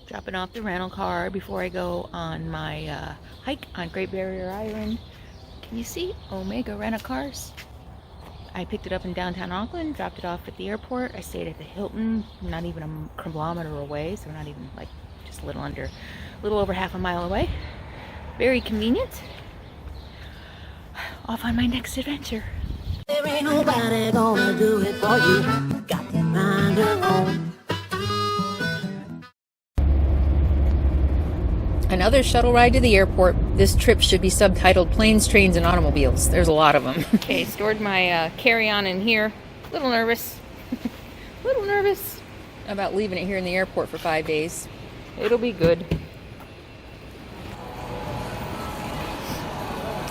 Dropping off the rental car before I go on my hike on Great Barrier Island. Can you see Omega Rent-A-Cars? I picked it up in downtown Auckland, dropped it off at the airport. I stayed at the Hilton, not even a kilometer away, so not even like just a little over half a mile away. Very convenient. Off on my next adventure. There ain't nobody gonna do it for you. Got to mind your own. Another shuttle ride to the airport. This trip should be subtitled Planes, Trains, and Automobiles. There's a lot of them. Okay, stored my carry-on in here. A little nervous. Little nervous about leaving it here in the airport for 5 days. It'll be good.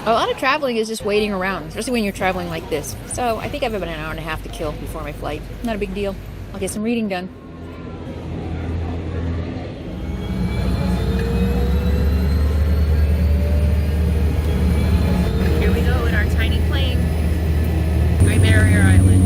A lot of traveling is just waiting around, especially when you're traveling like this. So I think I have about an hour and a half to kill before my flight. Not a big deal. I'll get some reading done. Here we go in our tiny plane. Great Barrier Island.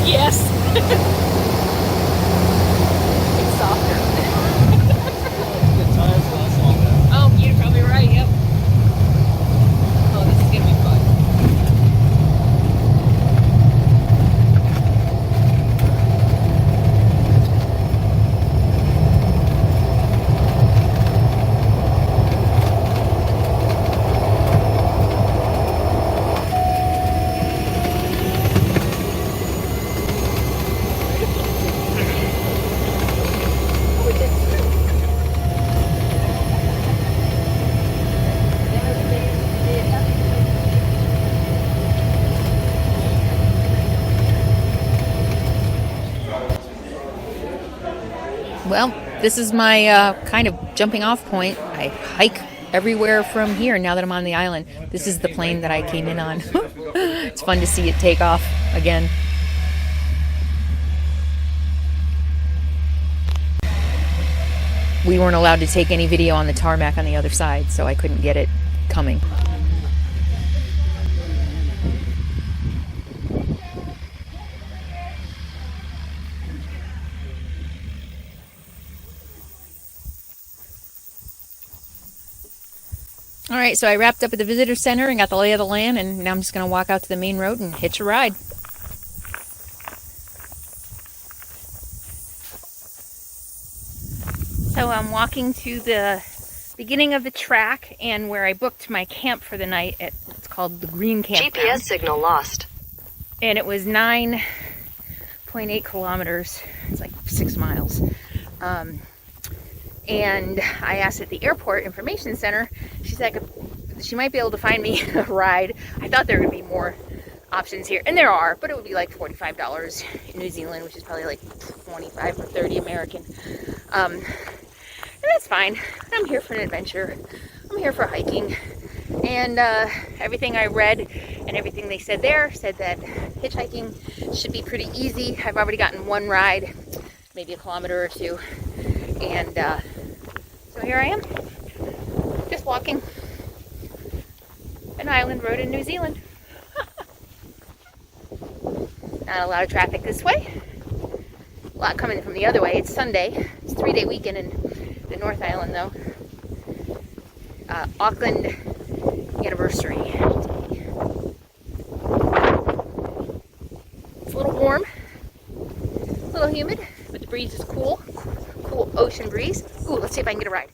Yes. It's softer. Oh, you're probably right, yep. Oh, this is gonna be fun. Well, this is my kind of jumping off point. I hike everywhere from here now that I'm on the island. This is the plane that I came in on. It's fun to see it take off again. We weren't allowed to take any video on the tarmac on the other side, so I couldn't get it coming. All right, so I wrapped up at the visitor center and got the lay of the land, and now I'm just going to walk out to the main road and hitch a ride. So I'm walking to the beginning of the track and where I booked my camp for the night at what's called the Green Campground. GPS signal lost. And it was 9:40 3.8 kilometers. It's like 6 miles. And I asked at the airport information center, she said she might be able to find me a ride. I thought there would be more options here, and there are, but it would be like $45 in New Zealand, which is probably like 25 or 30 American. And that's fine. I'm here for an adventure. I'm here for hiking. And everything I read and everything they said there said that hitchhiking should be pretty easy. I've already gotten one ride, maybe a kilometer or two. And so here I am, just walking an island road in New Zealand. Not a lot of traffic this way. A lot coming from the other way. It's Sunday. It's a 3-day weekend in the North Island, though. Auckland anniversary. It's a little warm, a little humid, but the breeze is cool. Cool ocean breeze. Ooh, let's see if I can get a ride.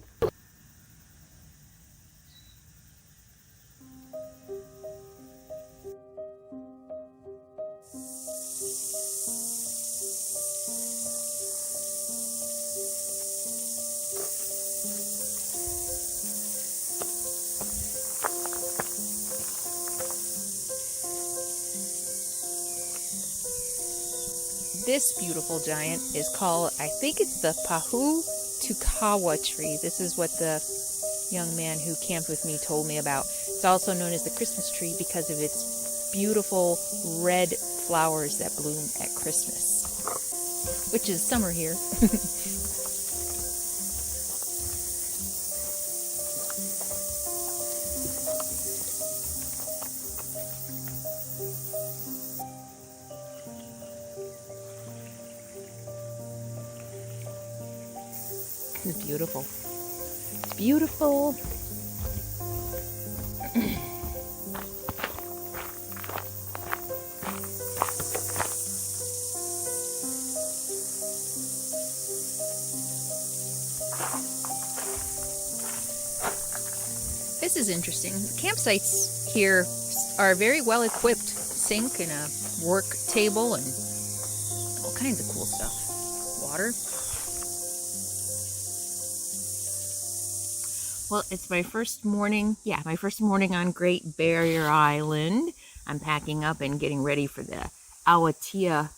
This beautiful giant is called, I think it's the Aotea tree. This is what the young man who camped with me told me about. It's also known as the Christmas tree because of its beautiful red flowers that bloom at Christmas, which is summer here. It's beautiful. It's beautiful. This is interesting. The campsites here are very well equipped. Sink and a work table and all kinds of cool stuff. Water. Well, it's my first morning, my first morning on Great Barrier Island. I'm packing up and getting ready for the Aotea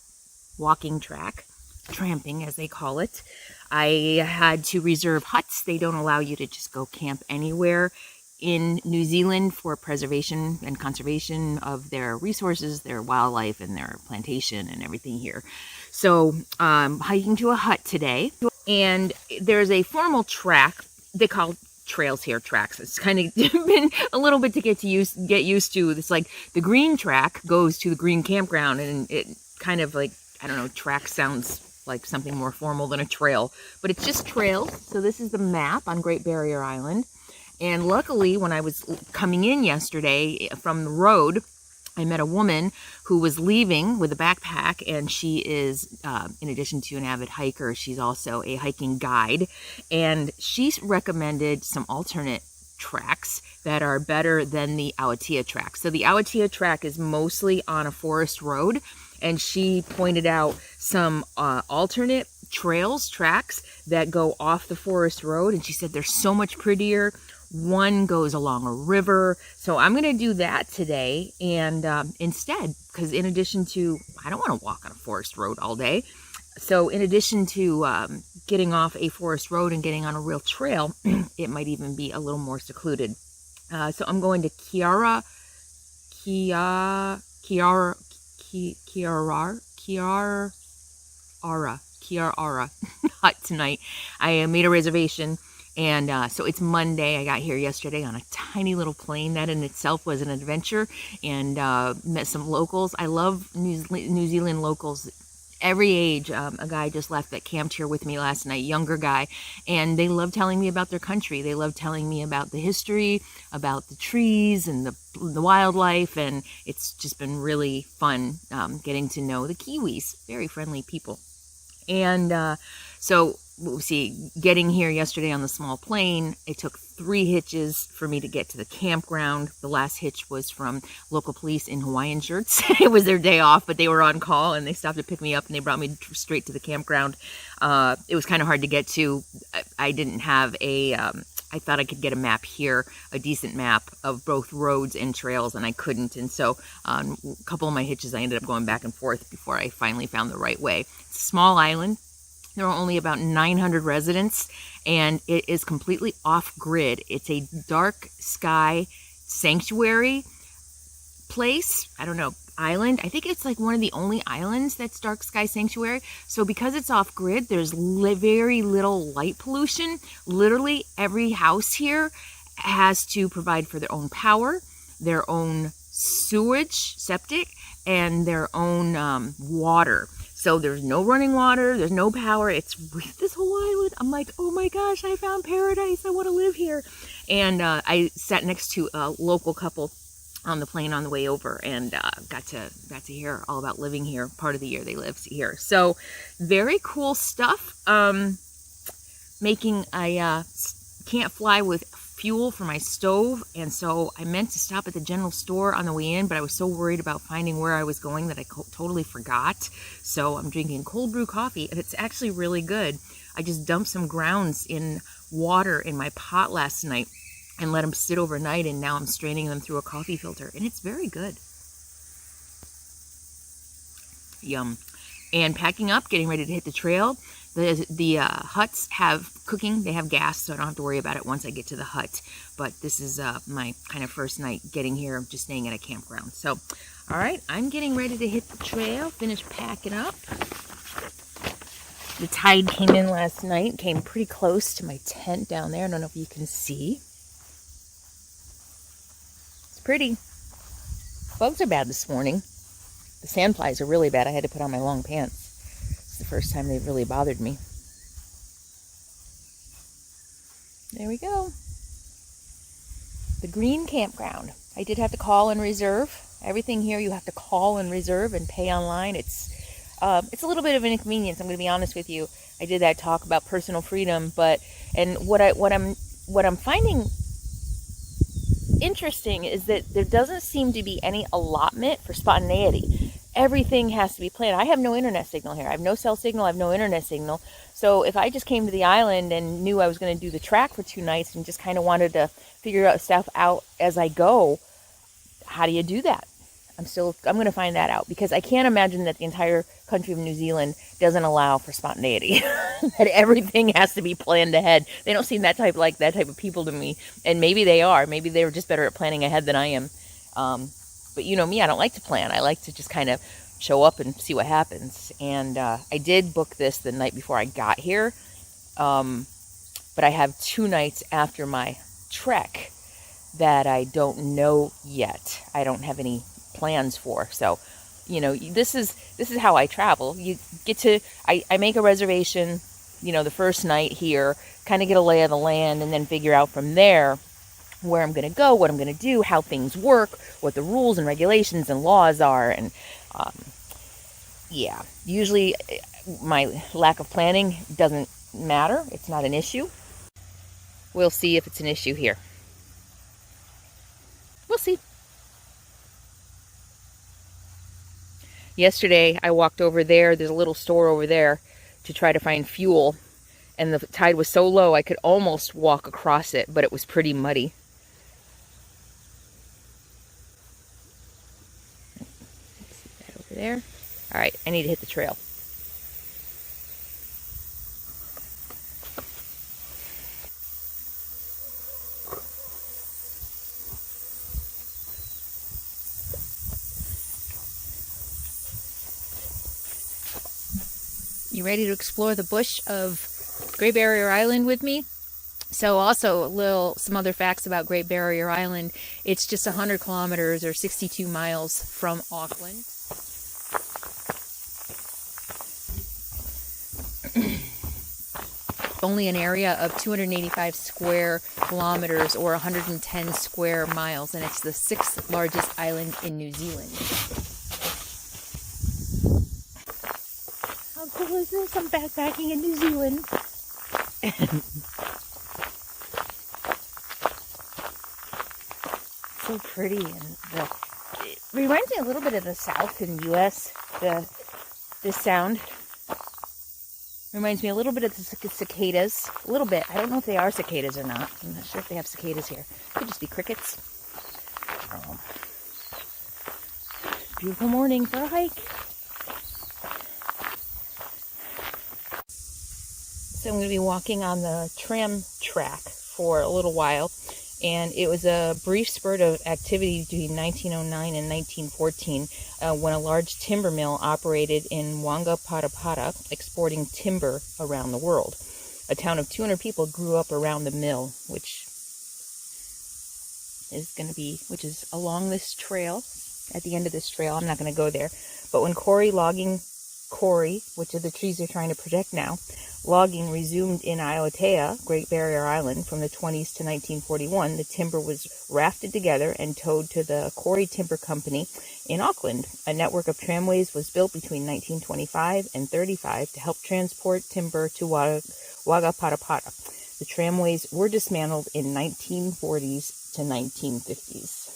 walking track, tramping as they call it. I had to reserve huts. They don't allow you to just go camp anywhere in New Zealand for preservation and conservation of their resources, their wildlife, and their plantation and everything here. So hiking to a hut today, and there's a formal track. They call trails here tracks. It's kind of been a little bit to get used to. It's like the green track goes to the green campground, and it kind of like, I don't know, track sounds like something more formal than a trail, but it's just trails. So this is the map on Great Barrier Island. And luckily, when I was coming in yesterday from the road, I met a woman who was leaving with a backpack, and she is, in addition to an avid hiker, she's also a hiking guide. And she recommended some alternate tracks that are better than the Aotea Track. So the Aotea Track is mostly on a forest road, and she pointed out some alternate tracks that go off the forest road, and she said they're so much prettier. One goes along a river. So I'm going to do that today. And instead, because in addition to, I don't want to walk on a forest road all day. So in addition to getting off a forest road and getting on a real trail, it might even be a little more secluded. So I'm going to Kaiaraara Hut tonight. I made a reservation. And so it's Monday. I got here yesterday on a tiny little plane. That in itself was an adventure, and met some locals. I love New Zealand locals. Every age. A guy just left that camped here with me last night, younger guy, and they love telling me about their country. They love telling me about the history, about the trees and the wildlife, and it's just been really fun getting to know the Kiwis. Very friendly people. And so we'll see, getting here yesterday on the small plane, it took 3 hitches for me to get to the campground. The last hitch was from local police in Hawaiian shirts. It was their day off, but they were on call and they stopped to pick me up and they brought me straight to the campground. It was kind of hard to get to. I didn't have a, I thought I could get a map here, a decent map of both roads and trails, and I couldn't. And so a couple of my hitches, I ended up going back and forth before I finally found the right way. It's a small island. There are only about 900 residents, and it is completely off-grid. It's a dark sky sanctuary place. I don't know, island. I think it's like one of the only islands that's dark sky sanctuary. So because it's off-grid, there's very little light pollution. Literally every house here has to provide for their own power, their own sewage, septic, and their own water. So there's no running water, there's no power. It's this whole island. I'm like, oh my gosh, I found paradise. I want to live here. And I sat next to a local couple on the plane on the way over, and got to hear all about living here. Part of the year they live here. So very cool stuff. Making I can't fly with fuel for my stove, and so I meant to stop at the general store on the way in, but I was so worried about finding where I was going that I totally forgot. So I'm drinking cold brew coffee, and it's actually really good. I just dumped some grounds in water in my pot last night and let them sit overnight, and now I'm straining them through a coffee filter, and it's very good. Yum. And packing up, getting ready to hit the trail. The huts have cooking. They have gas, so I don't have to worry about it once I get to the hut. But this is my kind of first night getting here. I'm just staying at a campground. So, all right, I'm getting ready to hit the trail, finish packing up. The tide came in last night, came pretty close to my tent down there. I don't know if you can see. It's pretty. Bugs are bad this morning. The sandflies are really bad. I had to put on my long pants. It's the first time they've really bothered me. There we go. The green campground. I did have to call and reserve. Everything here you have to call and reserve and pay online. It's a little bit of an inconvenience, I'm going to be honest with you. I did that talk about personal freedom, and what I'm finding interesting is that there doesn't seem to be any allotment for spontaneity. Everything has to be planned. I have no internet signal here. I have no cell signal. I have no internet signal. So if I just came to the island and knew I was going to do the track for 2 nights and just kind of wanted to figure out stuff out as I go, how do you do that? I'm going to find that out, because I can't imagine that the entire country of New Zealand doesn't allow for spontaneity. That everything has to be planned ahead. They don't seem that type of people to me, and maybe they are. Maybe they're just better at planning ahead than I am. But you know me, I don't like to plan. I like to just kind of show up and see what happens. And I did book this the night before I got here, but I have 2 nights after my trek that I don't know yet. I don't have any plans for. So, you know, this is how I travel. You get to, I make a reservation, you know, the first night here, kind of get a lay of the land, and then figure out from there where I'm going to go, what I'm going to do, how things work, what the rules and regulations and laws are. And yeah, usually my lack of planning doesn't matter. It's not an issue. We'll see if it's an issue here. We'll see. Yesterday, I walked over there. There's a little store over there to try to find fuel. And the tide was so low, I could almost walk across it, but it was pretty muddy. See that over there? All right, I need to hit the trail. You ready to explore the bush of Great Barrier Island with me? So also some other facts about Great Barrier Island. It's just 100 kilometers or 62 miles from Auckland. Only an area of 285 square kilometers or 110 square miles, and it's the 6th largest island in New Zealand. How cool hell is this? I'm backpacking in New Zealand. So pretty, and it reminds me a little bit of the South in the U.S. This sound reminds me a little bit of the cicadas. A little bit. I don't know if they are cicadas or not. I'm not sure if they have cicadas here. Could just be crickets. I don't know. Beautiful morning for a hike. So I'm going to be walking on the tram track for a little while. And it was a brief spurt of activity between 1909 and 1914 when a large timber mill operated in Wangaparaoa, exporting timber around the world. A town of 200 people grew up around the mill, which is along this trail. At the end of this trail, I'm not going to go there. But when logging, which are the trees they're trying to protect now, logging resumed in Aotea, Great Barrier Island, from the 20s to 1941, the timber was rafted together and towed to the Quarry Timber Company in Auckland. A network of tramways was built between 1925 and 35 to help transport timber to Wangaparaoa. The tramways were dismantled in 1940s to 1950s.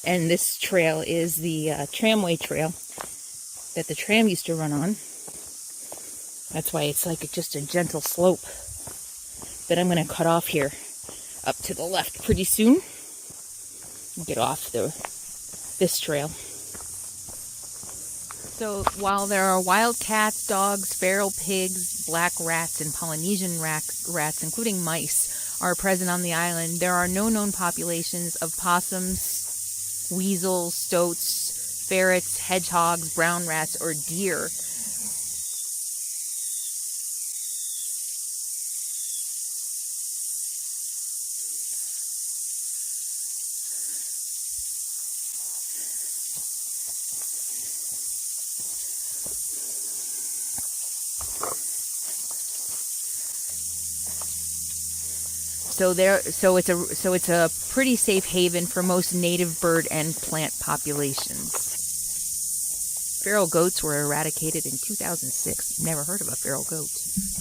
And this trail is the tramway trail that the tram used to run on. That's why it's like just a gentle slope. But I'm going to cut off here up to the left pretty soon. Get off this trail. So while there are wild cats, dogs, feral pigs, black rats, and Polynesian rats, including mice, are present on the island, there are no known populations of possums, weasels, stoats, ferrets, hedgehogs, brown rats, or deer. So it's a pretty safe haven for most native bird and plant populations. Feral goats were eradicated in 2006. Never heard of a feral goat.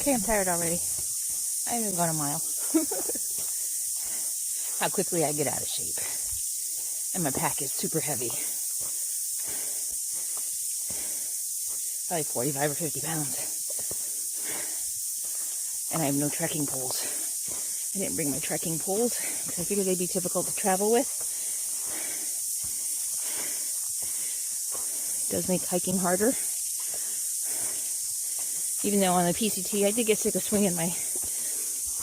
Okay, I'm tired already. I haven't gone a mile. How quickly I get out of shape. And my pack is super heavy. Probably 45 or 50 pounds. And I have no trekking poles. I didn't bring my trekking poles because I figured they'd be difficult to travel with. It does make hiking harder. Even though on the PCT I did get sick of swinging my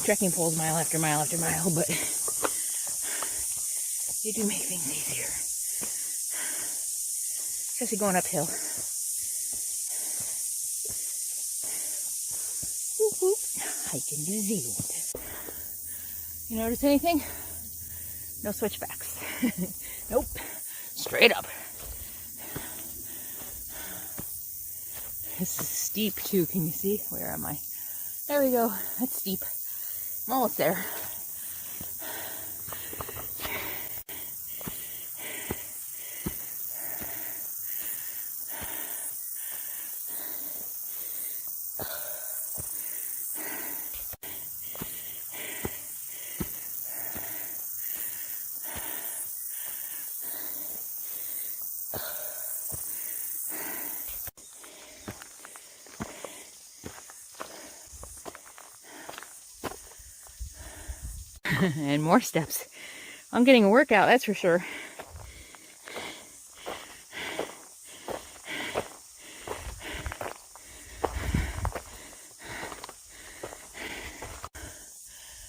trekking poles mile after mile after mile, but they do make things easier. Especially going uphill. Woo-hoo. Hiking New Zealand. You notice anything? No switchbacks. Nope. Straight up. This is steep too. Can you see? Where am I? There we go. That's steep. I'm almost there. And more steps. I'm getting a workout, that's for sure.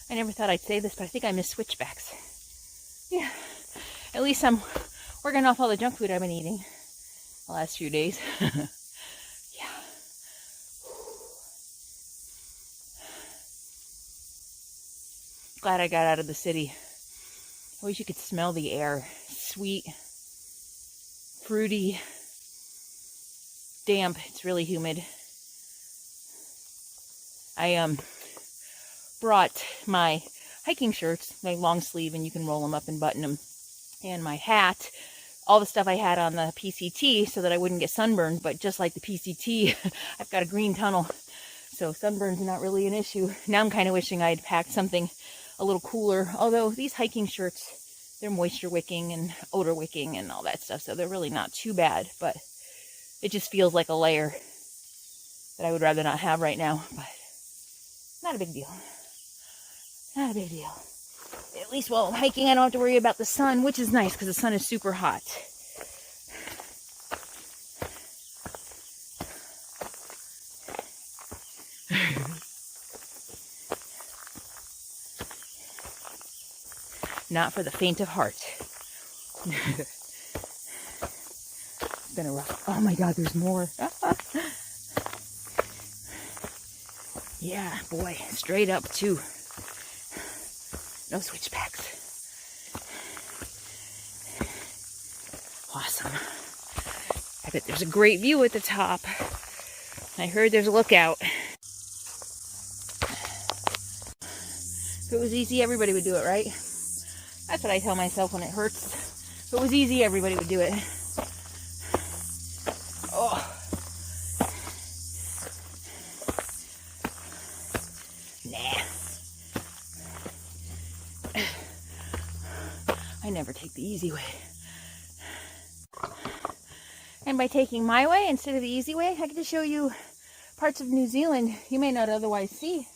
I never thought I'd say this, but I think I miss switchbacks. Yeah, at least I'm working off all the junk food I've been eating the last few days. Yeah. Glad I got out of the city. I wish you could smell the air. Sweet, fruity, damp. It's really humid. I brought my hiking shirts, my long sleeve, and you can roll them up and button them, and my hat, all the stuff I had on the PCT so that I wouldn't get sunburned. But just like the PCT, I've got a green tunnel, so sunburn's not really an issue. Now I'm kind of wishing I'd packed something a little cooler, although these hiking shirts, they're moisture wicking and odor wicking and all that stuff, so they're really not too bad, but it just feels like a layer that I would rather not have right now. But not a big deal. Not a big deal. At least while I'm hiking, I don't have to worry about the sun, which is nice because the sun is super hot. Not for the faint of heart. It's been a rough... Oh my God, there's more. Yeah, boy, straight up too. No switchbacks. Awesome. I bet there's a great view at the top. I heard there's a lookout. If it was easy, everybody would do it, right? That's what I tell myself when it hurts. If it was easy, everybody would do it. Oh. Nah. I never take the easy way. And by taking my way instead of the easy way, I get to show you parts of New Zealand you may not otherwise see.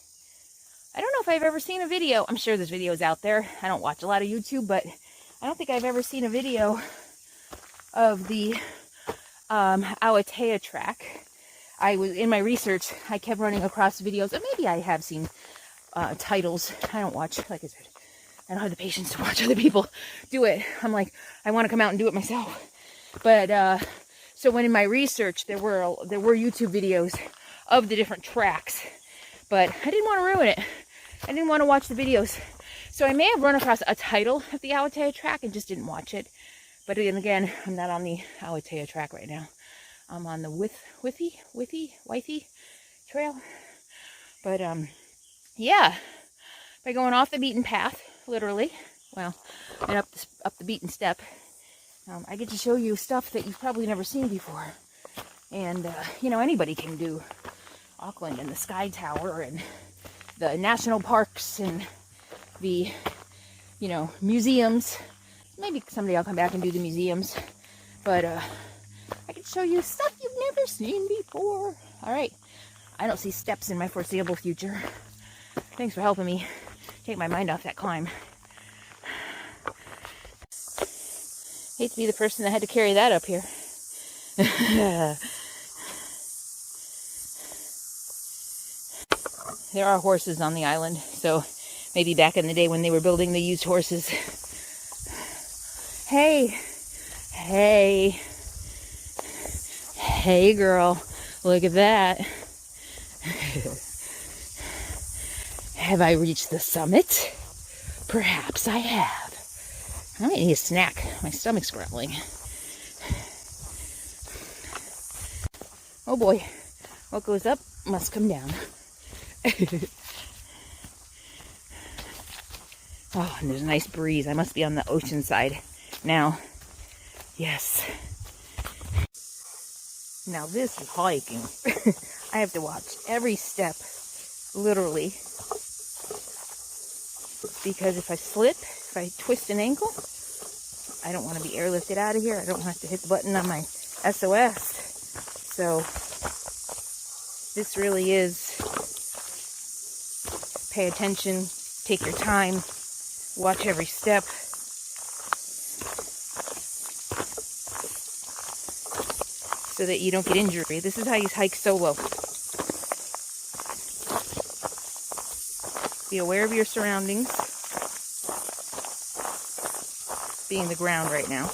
I don't know if I've ever seen a video. I'm sure there's videos out there. I don't watch a lot of YouTube, but I don't think I've ever seen a video of the Aotea Track. I was in my research, I kept running across videos, and maybe I have seen titles. I don't watch, like I said, I don't have the patience to watch other people do it. I'm like, I want to come out and do it myself. But so when in my research, there were YouTube videos of the different tracks, but I didn't want to ruin it. I didn't want to watch the videos. So I may have run across a title of the Aotea Track and just didn't watch it. But then again, I'm not on the Aotea Track right now. I'm on the Whithey trail. But yeah, by going off the beaten path, literally, well, and up the beaten step, I get to show you stuff that you've probably never seen before. And you know, anybody can do Auckland and the Sky Tower and the national parks and the, you know, museums. Maybe someday I'll come back and do the museums. But I can show you stuff you've never seen before. All right. I don't see steps in my foreseeable future. Thanks for helping me take my mind off that climb. Hate to be the person that had to carry that up here. There are horses on the island, so maybe back in the day when they were building, they used horses. Hey, hey, hey girl, look at that. Have I reached the summit? Perhaps I have. I might need a snack. My stomach's growling. Oh boy, what goes up must come down. Oh, and there's a nice breeze. I must be on the ocean side now. Yes. Now this is hiking. I have to watch every step, literally. Because if I slip, if I twist an ankle, I don't want to be airlifted out of here. I don't have to hit the button on my SOS. So this really is, pay attention, take your time, watch every step. So that you don't get injured. This is how you hike solo. Be aware of your surroundings. Being the ground right now.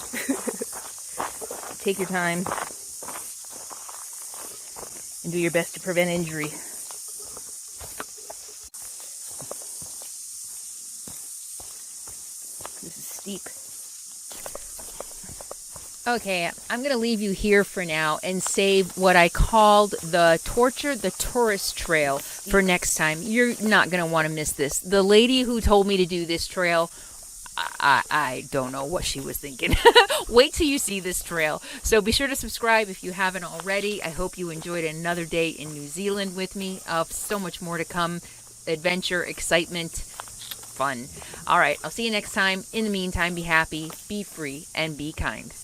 Take your time. And do your best to prevent injury. This is steep. Okay, I'm going to leave you here for now and save what I called the tourist trail for next time. You're not going to want to miss this. The lady who told me to do this trail, I don't know what she was thinking. Wait till you see this trail. So be sure to subscribe if you haven't already. I hope you enjoyed another day in New Zealand with me. So much more to come. Adventure, excitement, fun. All right, I'll see you next time. In the meantime, be happy, be free, and be kind.